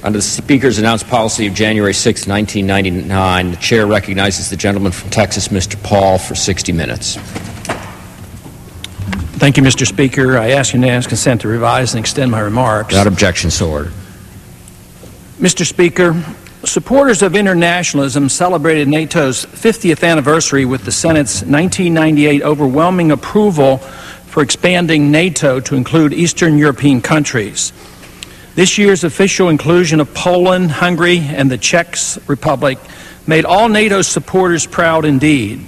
Under the Speaker's announced policy of January 6, 1999, the Chair recognizes the gentleman from Texas, Mr. Paul, for 60 minutes. Thank you, Mr. Speaker. I ask unanimous consent to revise and extend my remarks. Without objection, so ordered. Mr. Speaker, supporters of internationalism celebrated NATO's 50th anniversary with the Senate's 1998 overwhelming approval for expanding NATO to include Eastern European countries. This year's official inclusion of Poland, Hungary, and the Czech Republic made all NATO supporters proud indeed.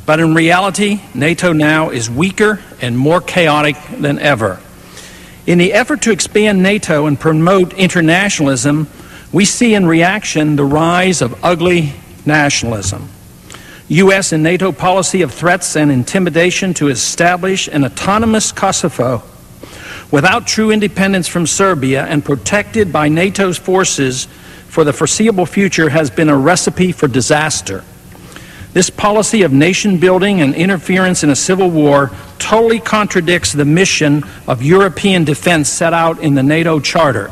But in reality, NATO now is weaker and more chaotic than ever. In the effort to expand NATO and promote internationalism, we see in reaction the rise of ugly nationalism. U.S. and NATO policy of threats and intimidation to establish an autonomous Kosovo without true independence from Serbia and protected by NATO's forces for the foreseeable future has been a recipe for disaster. This policy of nation building and interference in a civil war totally contradicts the mission of European defense set out in the NATO Charter.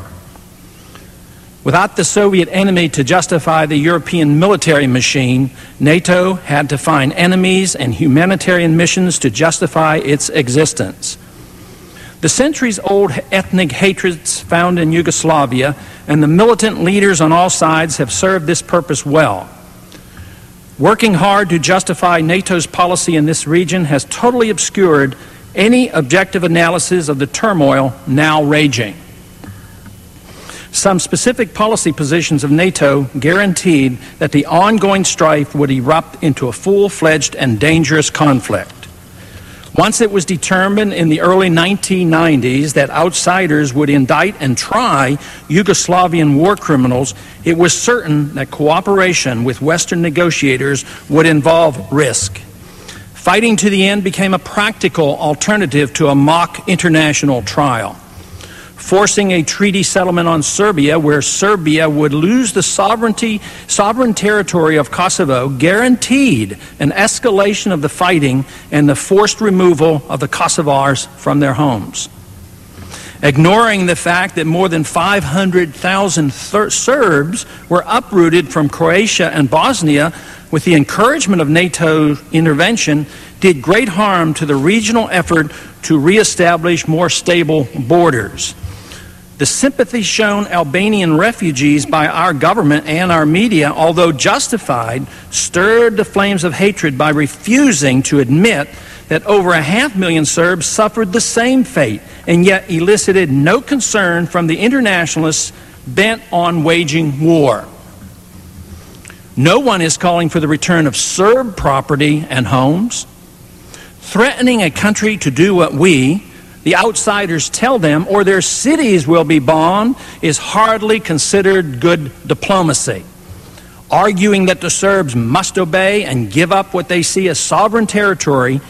Without the Soviet enemy to justify the European military machine, NATO had to find enemies and humanitarian missions to justify its existence. The centuries-old ethnic hatreds found in Yugoslavia and the militant leaders on all sides have served this purpose well. Working hard to justify NATO's policy in this region has totally obscured any objective analysis of the turmoil now raging. Some specific policy positions of NATO guaranteed that the ongoing strife would erupt into a full-fledged and dangerous conflict. Once it was determined in the early 1990s that outsiders would indict and try Yugoslavian war criminals, it was certain that cooperation with Western negotiators would involve risk. Fighting to the end became a practical alternative to a mock international trial. Forcing a treaty settlement on Serbia, where Serbia would lose the sovereign territory of Kosovo, guaranteed an escalation of the fighting and the forced removal of the Kosovars from their homes. Ignoring the fact that more than 500,000 Serbs were uprooted from Croatia and Bosnia with the encouragement of NATO intervention, did great harm to the regional effort to reestablish more stable borders. The sympathy shown Albanian refugees by our government and our media, although justified, stirred the flames of hatred by refusing to admit that over 500,000 Serbs suffered the same fate and yet elicited no concern from the internationalists bent on waging war. No one is calling for the return of Serb property and homes. Threatening a country to do what we, the outsiders, tell them, or their cities will be bombed, is hardly considered good diplomacy. Arguing that the Serbs must obey and give up what they see as sovereign territory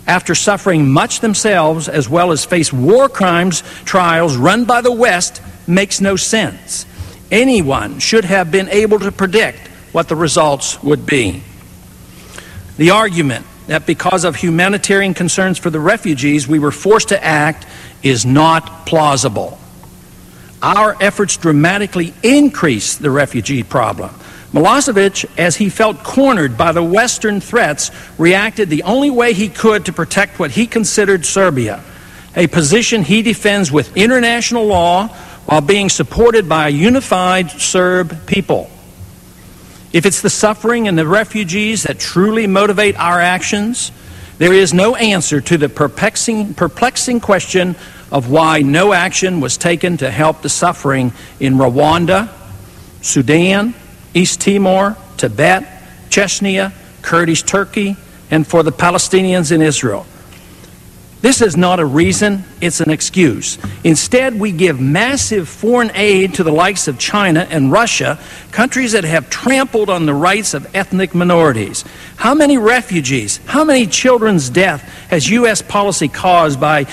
after suffering much themselves, as well as face war crimes trials run by the West, makes no sense. Anyone should have been able to predict what the results would be. The argument that because of humanitarian concerns for the refugees we were forced to act is not plausible. Our efforts dramatically increased the refugee problem. Milosevic, as he felt cornered by the Western threats, reacted the only way he could to protect what he considered Serbia, a position he defends with international law while being supported by a unified Serb people. If it's the suffering and the refugees that truly motivate our actions, there is no answer to the perplexing question of why no action was taken to help the suffering in Rwanda, Sudan, East Timor, Tibet, Chechnya, Kurdish Turkey, and for the Palestinians in Israel. This is not a reason, it's an excuse. Instead, we give massive foreign aid to the likes of China and Russia, countries that have trampled on the rights of ethnic minorities. How many refugees, how many children's death has U.S. policy caused by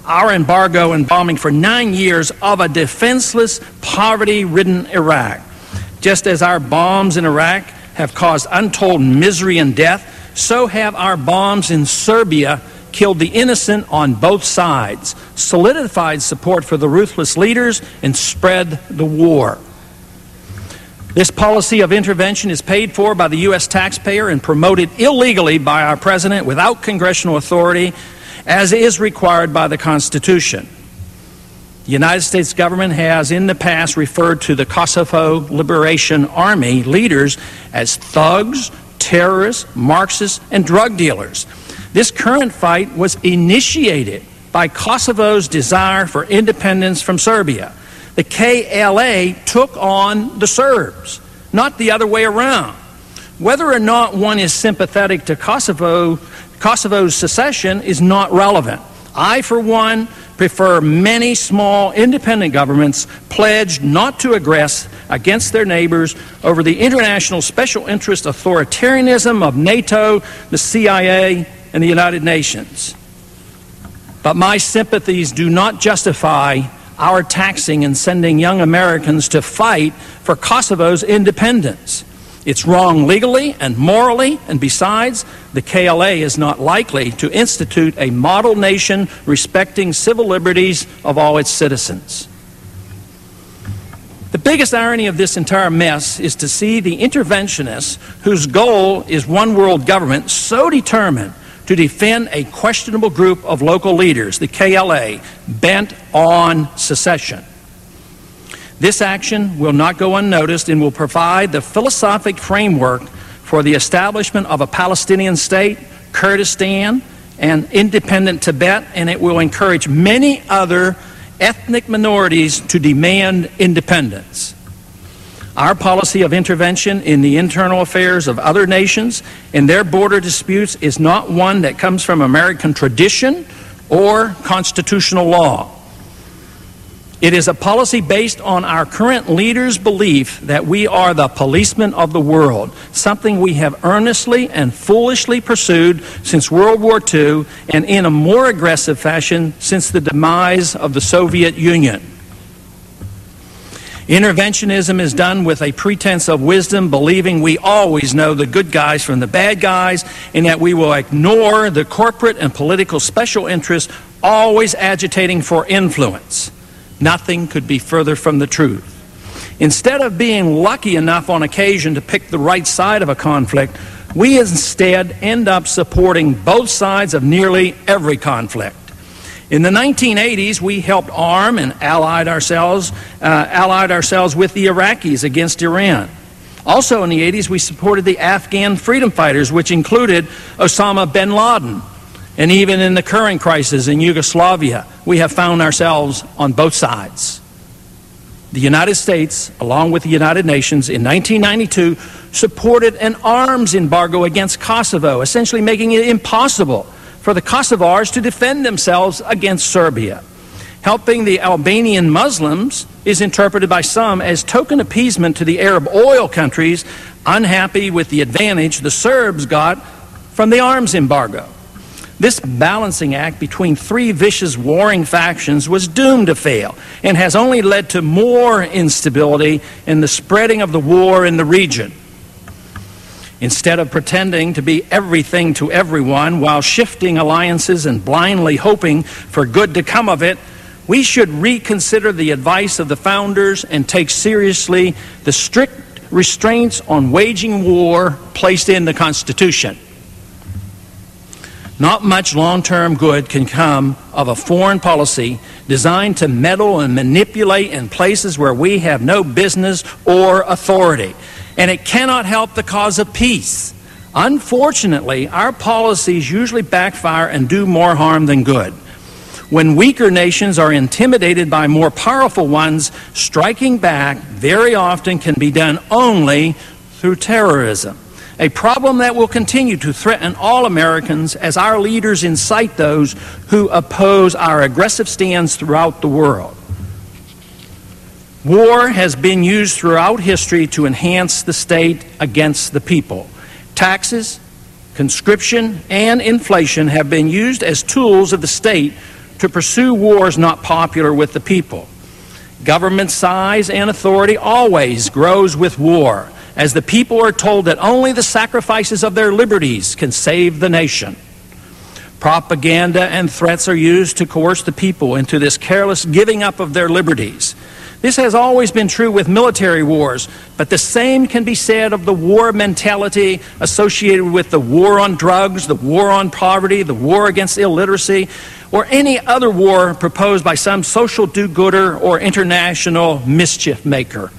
our embargo and bombing for 9 years of a defenseless, poverty-ridden Iraq? Just as our bombs in Iraq have caused untold misery and death, so have our bombs in Serbia killed the innocent on both sides, solidified support for the ruthless leaders, and spread the war. This policy of intervention is paid for by the U.S. taxpayer and promoted illegally by our president without congressional authority, as is required by the Constitution. The United States government has in the past referred to the Kosovo Liberation Army leaders as thugs, terrorists, Marxists, and drug dealers. This current fight was initiated by Kosovo's desire for independence from Serbia. The KLA took on the Serbs, not the other way around. Whether or not one is sympathetic to Kosovo's secession is not relevant. I, for one, prefer many small independent governments pledged not to aggress against their neighbors over the international special interest authoritarianism of NATO, the CIA, and the United Nations. But my sympathies do not justify our taxing and sending young Americans to fight for Kosovo's independence. It's wrong legally and morally, and besides, the KLA is not likely to institute a model nation respecting civil liberties of all its citizens. The biggest irony of this entire mess is to see the interventionists, whose goal is one world government, so determined to defend a questionable group of local leaders, the KLA, bent on secession. This action will not go unnoticed and will provide the philosophic framework for the establishment of a Palestinian state, Kurdistan, and independent Tibet, and it will encourage many other ethnic minorities to demand independence. Our policy of intervention in the internal affairs of other nations and their border disputes is not one that comes from American tradition or constitutional law. It is a policy based on our current leaders' belief that we are the policemen of the world, something we have earnestly and foolishly pursued since World War II and in a more aggressive fashion since the demise of the Soviet Union. Interventionism is done with a pretense of wisdom, believing we always know the good guys from the bad guys and that we will ignore the corporate and political special interests always agitating for influence. Nothing could be further from the truth. Instead of being lucky enough on occasion to pick the right side of a conflict, we instead end up supporting both sides of nearly every conflict. In the 1980s, we helped arm and allied ourselves with the Iraqis against Iran. Also in the 80s, we supported the Afghan freedom fighters, which included Osama bin Laden. And even in the current crisis in Yugoslavia, we have found ourselves on both sides. The United States, along with the United Nations, in 1992 supported an arms embargo against Kosovo, essentially making it impossible for the Kosovars to defend themselves against Serbia. Helping the Albanian Muslims is interpreted by some as token appeasement to the Arab oil countries unhappy with the advantage the Serbs got from the arms embargo. This balancing act between three vicious warring factions was doomed to fail and has only led to more instability in the spreading of the war in the region. Instead of pretending to be everything to everyone while shifting alliances and blindly hoping for good to come of it, we should reconsider the advice of the founders and take seriously the strict restraints on waging war placed in the Constitution. Not much long-term good can come of a foreign policy designed to meddle and manipulate in places where we have no business or authority. And it cannot help the cause of peace. Unfortunately, our policies usually backfire and do more harm than good. When weaker nations are intimidated by more powerful ones, striking back very often can be done only through terrorism. A problem that will continue to threaten all Americans as our leaders incite those who oppose our aggressive stands throughout the world. War has been used throughout history to enhance the state against the people. Taxes, conscription, and inflation have been used as tools of the state to pursue wars not popular with the people. Government size and authority always grows with war, as the people are told that only the sacrifices of their liberties can save the nation. Propaganda and threats are used to coerce the people into this careless giving up of their liberties. This has always been true with military wars, but the same can be said of the war mentality associated with the war on drugs, the war on poverty, the war against illiteracy, or any other war proposed by some social do-gooder or international mischief maker.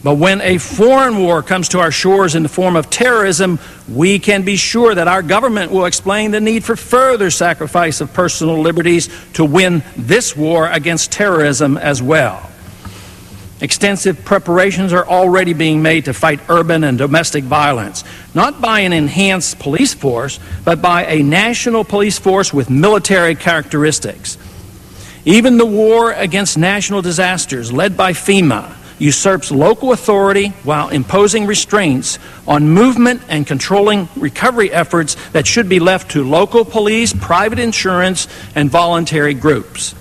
But when a foreign war comes to our shores in the form of terrorism, we can be sure that our government will explain the need for further sacrifice of personal liberties to win this war against terrorism as well. Extensive preparations are already being made to fight urban and domestic violence, not by an enhanced police force, but by a national police force with military characteristics. Even the war against national disasters, led by FEMA, usurps local authority while imposing restraints on movement and controlling recovery efforts that should be left to local police, private insurance, and voluntary groups.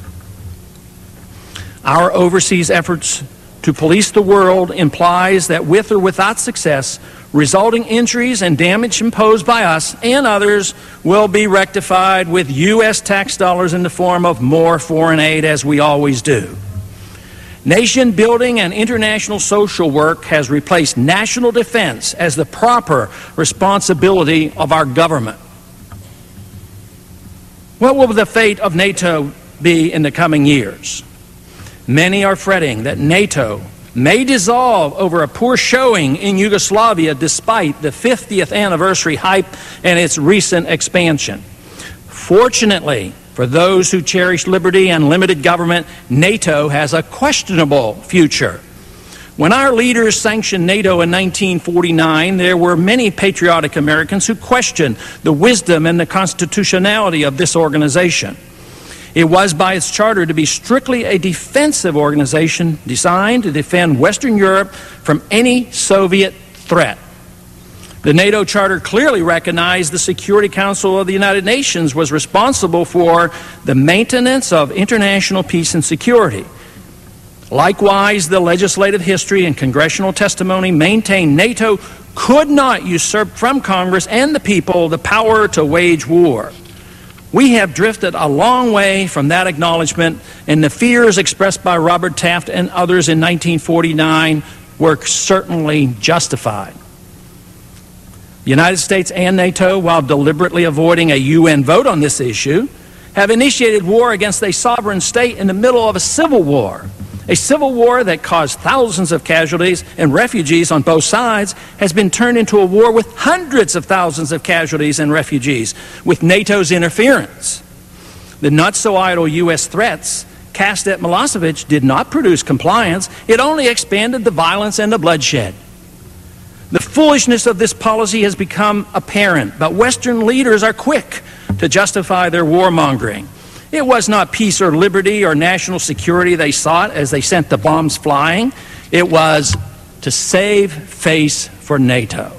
Our overseas efforts to police the world implies that with or without success, resulting injuries and damage imposed by us and others will be rectified with U.S. tax dollars in the form of more foreign aid, as we always do. Nation building and international social work has replaced national defense as the proper responsibility of our government. What will the fate of NATO be in the coming years? Many are fretting that NATO may dissolve over a poor showing in Yugoslavia despite the 50th anniversary hype and its recent expansion. Fortunately, for those who cherish liberty and limited government, NATO has a questionable future. When our leaders sanctioned NATO in 1949, there were many patriotic Americans who questioned the wisdom and the constitutionality of this organization. It was by its charter to be strictly a defensive organization designed to defend Western Europe from any Soviet threat. The NATO Charter clearly recognized the Security Council of the United Nations was responsible for the maintenance of international peace and security. Likewise, the legislative history and congressional testimony maintain NATO could not usurp from Congress and the people the power to wage war. We have drifted a long way from that acknowledgement, and the fears expressed by Robert Taft and others in 1949 were certainly justified. The United States and NATO, while deliberately avoiding a UN vote on this issue, have initiated war against a sovereign state in the middle of a civil war. A civil war that caused thousands of casualties and refugees on both sides has been turned into a war with hundreds of thousands of casualties and refugees with NATO's interference. The not-so-idle U.S. threats cast at Milosevic did not produce compliance. It only expanded the violence and the bloodshed. The foolishness of this policy has become apparent, but Western leaders are quick to justify their warmongering. It was not peace or liberty or national security they sought as they sent the bombs flying. It was to save face for NATO.